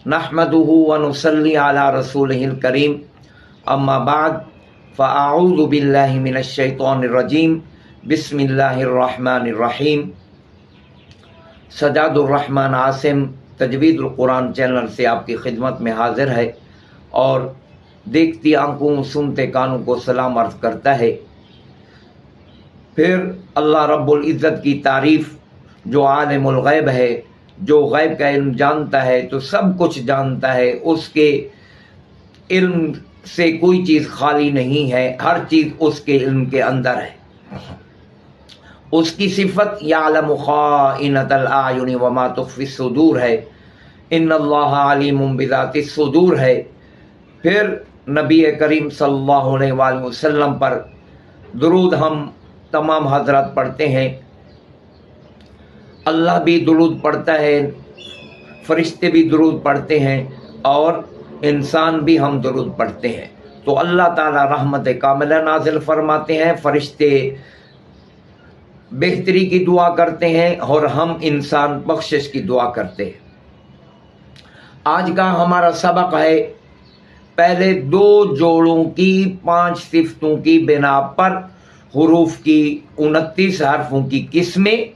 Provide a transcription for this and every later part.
नहमदुहु व नुसल्ली अला रसूलिहिल करीम अम्मा बाद फ़अऊज़ु बिल्लाहि मिनश शैतानिर रजीम बिस्मिल्लाहिर रहमानिर रहीम। सजादुर रहमान आसिम तजवीदुल कुरान चैनल से आपकी खिदमत में हाजिर है और देखती आंखों सुनते कानों को सलाम अर्ज करता है। फिर अल्लाह रब्बुल इज़्ज़त की तारीफ़, जो आलिमुल गैब है, जो गैब का इल्म जानता है, तो सब कुछ जानता है, उसके इल्म से कोई चीज़ खाली नहीं है, हर चीज़ उसके इल्म के अंदर है। उसकी सिफत यअलमु खाइनतल आयुनि व मा तुख्फी सुदूर है, इन्नल्लाहा अलीमुम बिज़ातिस सुदूर है। फिर नबी करीम सल्लल्लाहु अलैहि वसल्लम पर दुरूद हम तमाम हजरत पढ़ते हैं। अल्लाह भी दुरूद पढ़ता है, फरिश्ते भी दुरूद पढ़ते हैं और इंसान भी हम दुरूद पढ़ते हैं। तो अल्लाह ताला रहमत कामिला नाजिल फरमाते हैं, फरिश्ते बेहतरी की दुआ करते हैं और हम इंसान बख्शिश की दुआ करते हैं। आज का हमारा सबक है पहले दो जोड़ों की 5 सिफ्तों की बिना पर हुरूफ की 29 हरफों की किस्में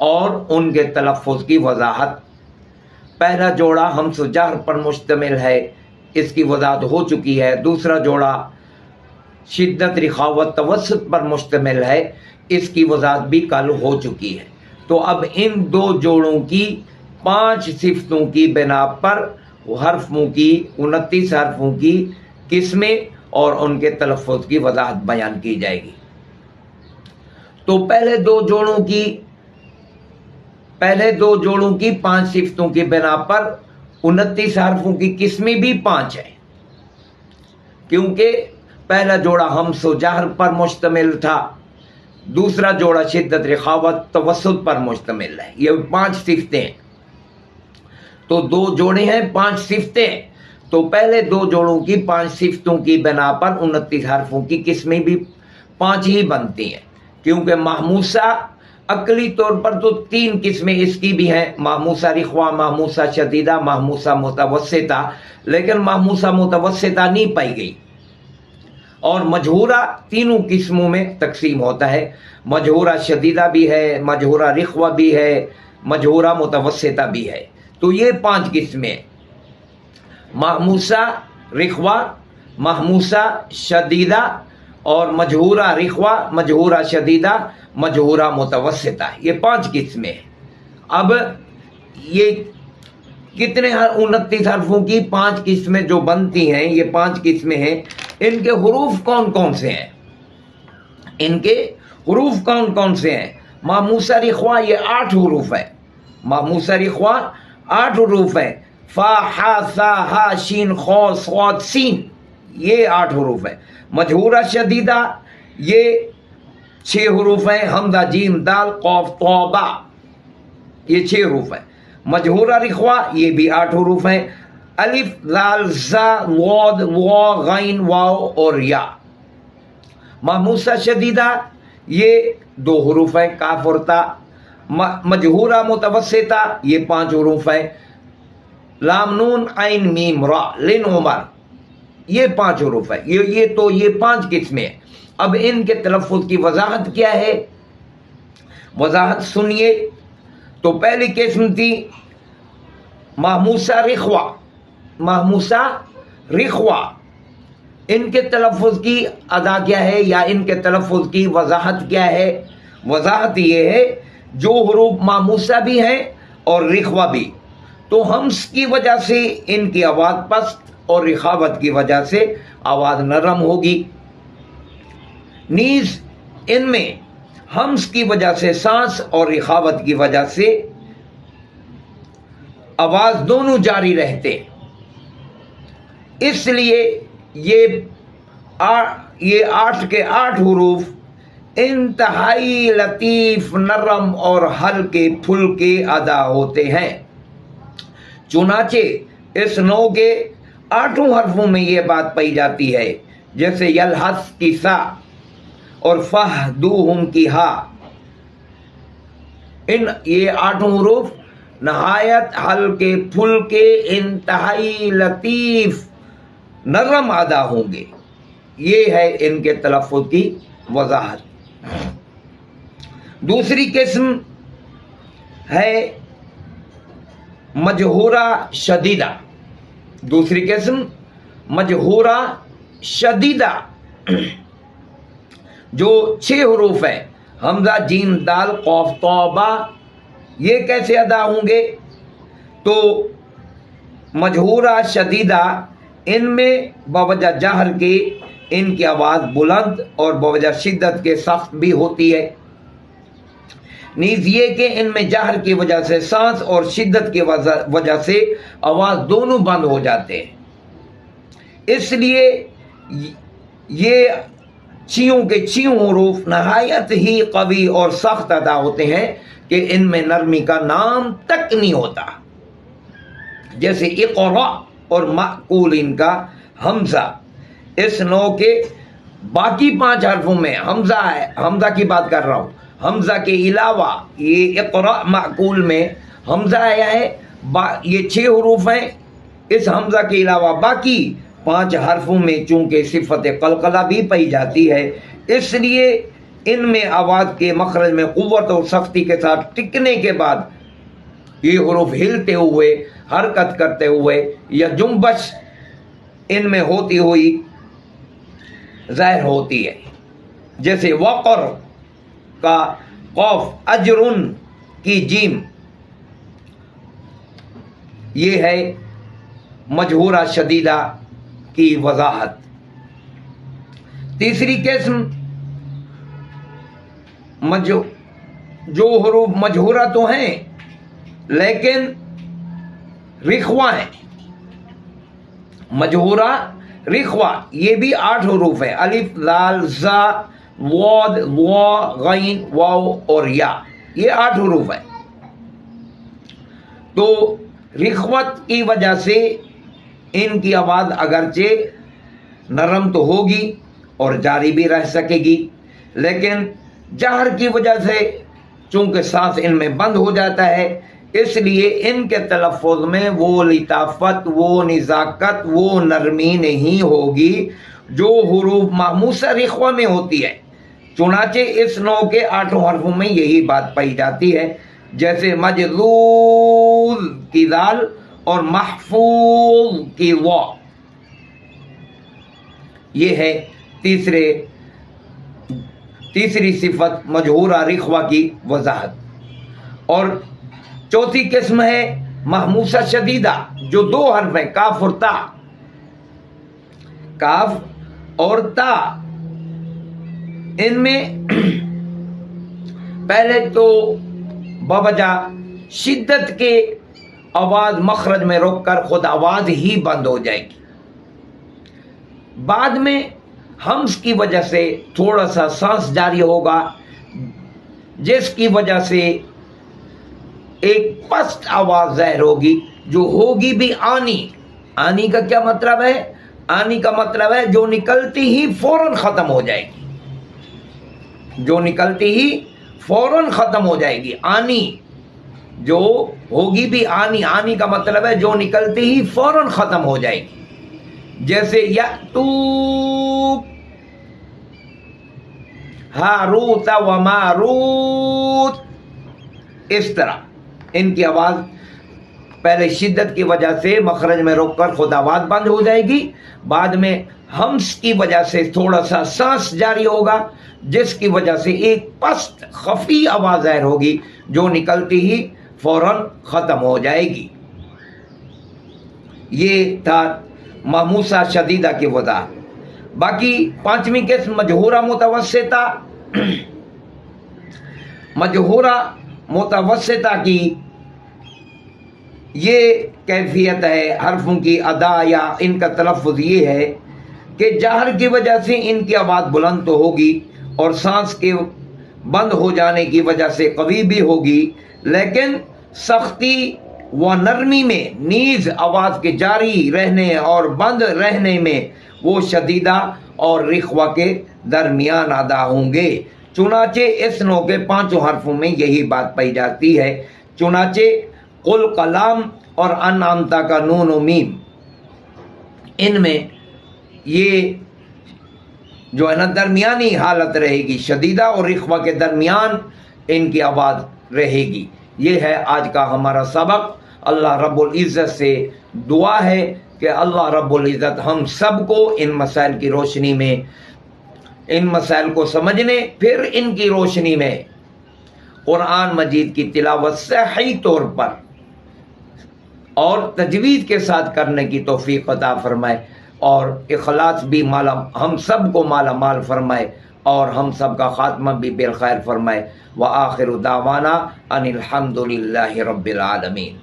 और उनके तलफ़्फ़ुज़ की वजाहत। पहला जोड़ा हमज़ व जहर पर मुश्तमिल है, इसकी वजाहत हो चुकी है। दूसरा जोड़ा शिद्दत रिखावत तवस्सुत पर मुश्तमिल है, इसकी वजाहत भी कल हो चुकी है। तो अब इन दो जोड़ों की 5 सिफ्तों की बिना पर हरफों की 29 हरफों की किस्में और उनके तलफ़्फ़ुज़ की वजाहत बयान की जाएगी। तो पहले दो जोड़ों की 5 सिफ्तों की बिना पर 29 हरफों की किस्में भी 5 है, क्योंकि पहला जोड़ा हमज़ व जहर पर मुश्तमिल था, दूसरा जोड़ा शिद्दत रिखावत तवस्सुत पर मुश्तमिल है। ये 5 सिफ्तें हैं। तो 2 जोड़े हैं, 5 सिफ्तें हैं। तो पहले 2 जोड़ों की 5 सिफ्तों की बिना पर 29 हरफों की किस्में भी 5 ही बनती हैं, क्योंकि महमूसा अकली तौर पर तो 3 किस्में इसकी भी हैं, महमूसा रिख्वा, महमूसा शदीदा, महमूसा मुतवस्सिता, लेकिन महमूसा मुतवस्सिता नहीं पाई गई। और मजहूरा तीनों किस्मों में तकसीम होता है, मजहूरा शदीदा भी है, मजहूरा रिख्वा भी है, मजहूरा मुतवस्सिता भी है। तो ये 5 किस्में, महमूसा रिख्वा, महमूसा शदीदा और मजहूरा रिख्वा, मजहूरा शदीदा, मजहूरा मुतवस्सिता, ये 5 किस्में हैं। अब ये कितने 29 हरफों की 5 किस्में जो बनती हैं, ये 5 किस्में हैं। इनके हुरूफ कौन कौन से हैं? इनके हुरूफ कौन कौन से हैं? महमूसा रिख्वा ये 8 हुरूफ है, महमूसा रिख्वा 8 हुरूफ है, फा हा सा हा शीन खौ स्वाद सीन, ये 8 हुरूफ है। मजहूरा शदीदा ये 6 हुरूफ हैं, हमजा जीम दाल कौफ तौबा, ये 6 हुरूफ है। मजहूरा रिख्वा ये भी 8 हुरूफ हैं, अलिफ लाल ज़ा वाद वा गैन वाव और या। महमूसा शदीदा ये 2 हुरूफ हैं, काफ और ता। मजहूरा मुतवस्सिता ये 5 हुरूफ है, लाम नून ऐन मीम रा लिन उमर, ये 5 हुरूफ है। ये 5 किस्में हैं। अब इनके तलफ़्फ़ुज़ की वजाहत क्या है? वजाहत सुनिए। तो पहली किस्म थी महमूसा रिख्वा, महमूसा रिख्वा, इनके तलफ़्फ़ुज़ की अदा क्या है या इनके तलफ़्फ़ुज़ की वजाहत क्या है? वजाहत ये है, जो हुरूफ महमूसा भी हैं और रिख्वा भी, तो हम्स की वजह से इनकी आवाज़ पस्त और रिखावत की वजह से आवाज़ नरम होगी। नीज़ इनमें हम्स की वजह से सांस और रिखावत की वजह से आवाज़ दोनों जारी रहते, इसलिए ये 8 के 8 हुरूफ इंतहाई लतीफ़, नरम और हल्के फुल्के अदा होते हैं। चुनाचे इस नौ के 8 हरफों में ये बात पाई जाती है, जैसे यलहस की सा और फहदूहुम की हा। इन ये 8 हुरूफ नहायत हल्के फुल्के इंतहाई लतीफ नरम अदा होंगे। ये है इनके तलफ़्फ़ुज़ की वज़ाहत। दूसरी किस्म है मजहूरा शदीदा। दूसरी किस्म मजहूरा शदीदा, जो 6 हरूफ है, हमजा जीम दाल कौफ तौबा। ये कैसे अदा होंगे? तो मजहूरा शदीदा, इनमें बवजह जहर के इनकी आवाज़ बुलंद और बवजह शिद्दत के सख्त भी होती है। नीज़ ये कि इनमें जहर की वजह से सांस और शिद्दत की वजह से आवाज़ दोनों बंद हो जाते हैं। इसलिए ये चियों के चियों हरूफ नहायत ही कवी और सख्त अदा होते हैं कि इनमें नरमी का नाम तक नहीं होता। जैसे इक़रा और माक़ूल इनका हमजा, इस नौ के बाकी 5 हरफों में हमजा है, हमजा की बात कर रहा हूँ। हमजा के अलावा ये इक़रा माक़ूल में हमजा आया है, ये 6 हरूफ हैं। इस हमजा के अलावा बाकी 5 हरफों में चूंकि सिफत कलकला भी पाई जाती है, इसलिए इनमें आवाज़ के मखरज में क़ुव्वत और सख्ती के साथ टिकने के बाद ये हरूफ हिलते हुए, हरकत करते हुए या जुम्बश इनमें होती हुई ज़ाहिर होती है। जैसे वक़र का कौफ, अजरुन की जीम, ये है मजहूरा शदीदा की वज़ाहत। तीसरी किस्म जो हरूफ मजहूरा तो हैं लेकिन रिख्वा है, मजहूरा रिख्वा, ये भी 8 हरूफ है। अलिफ लाल ज़ा वाद वा गैन वाव और या, ये 8 हरूफ है। तो रिख्वत की वजह से इनकी आवाज़ अगरचे नरम तो होगी और जारी भी रह सकेगी, लेकिन जहर की वजह से चूंकि सांस इनमें बंद हो जाता है, इसलिए इनके तलफ़्फ़ुज़ में वो लिताफ़त, वो निज़ाकत, वो नरमी नहीं होगी जो हुरूफ महमूसा रिख्वा में होती है। चुनाचे इस नौ के 8 हरफों में यही बात पाई जाती है। जैसे मजलूल की दाल और महफूज की वा, ये है तीसरी सिफत मजहूरा रिख्वा की वज़ाहत। और चौथी किस्म है महमूसा शदीदा, जो 2 हर्फ है, काफ और ता। काफ और ता, इनमें पहले तो बवजह शिद्दत के आवाज़ मखरज में रोककर खुद आवाज़ ही बंद हो जाएगी। बाद में हम्स की वजह से थोड़ा सा सांस जारी होगा, जिसकी वजह से एक पस्त आवाज़ ज़ाहिर होगी, जो होगी भी आनी। आनी का क्या मतलब है? आनी का मतलब है जो निकलती ही फौरन ख़त्म हो जाएगी, जो निकलती ही फौरन ख़त्म हो जाएगी। आनी जो होगी भी आनी, आनी का मतलब है जो निकलती ही फौरन ख़त्म हो जाएगी। जैसे यतू हारूत व मारूत, इस तरह इनकी आवाज़ पहले शिद्दत की वजह से मखरज में रोककर खुद आवाज़ बंद हो जाएगी, बाद में हम्स की वजह से थोड़ा सा सांस जारी होगा, जिसकी वजह से एक पस्त खफी आवाज़ ज़ाहिर होगी जो निकलती ही फौरन ख़त्म हो जाएगी। ये था महमूसा शदीदा की वजह। बाकी 5वीं किस्म मजहूरा मुतवस्सिता। मजहूरा मुतवस्सिता की ये कैफियत है हरफों की अदा या इनका तलफ़्फ़ुज़ ये है कि जहर की वजह से इनकी आवाज़ बुलंद तो होगी और सांस के बंद हो जाने की वजह से कवी भी होगी, लेकिन सख्ती व नरमी में नीज़ आवाज़ के जारी रहने और बंद रहने में वो शदीदा और रिख्वा के दरमियान अदा होंगे। चुनाचे इस नौ के 5 हरफों में यही बात पाई जाती है। चुनाचे قل کلام اور انعمتا کا نون و میم، ان میں یہ جو ہے نا درمیانی حالت رہے گی، شدیدہ اور رخوہ کے درمیان ان کی آواز رہے گی۔ یہ ہے آج کا ہمارا سبق۔ اللہ رب العزت سے دعا ہے کہ اللہ رب العزت ہم سب کو ان مسائل کی روشنی میں، ان مسائل کو سمجھنے، پھر ان کی روشنی میں قرآن مجید کی تلاوت صحیح طور پر اور تجوید کے ساتھ کرنے کی توفیق عطا فرمائے، اور اخلاص بھی ہم سب کو مالا مال فرمائے، اور ہم سب کا خاتمہ بھی بالخیر فرمائے۔ وآخر دعوانا ان الحمد للہ رب العالمین۔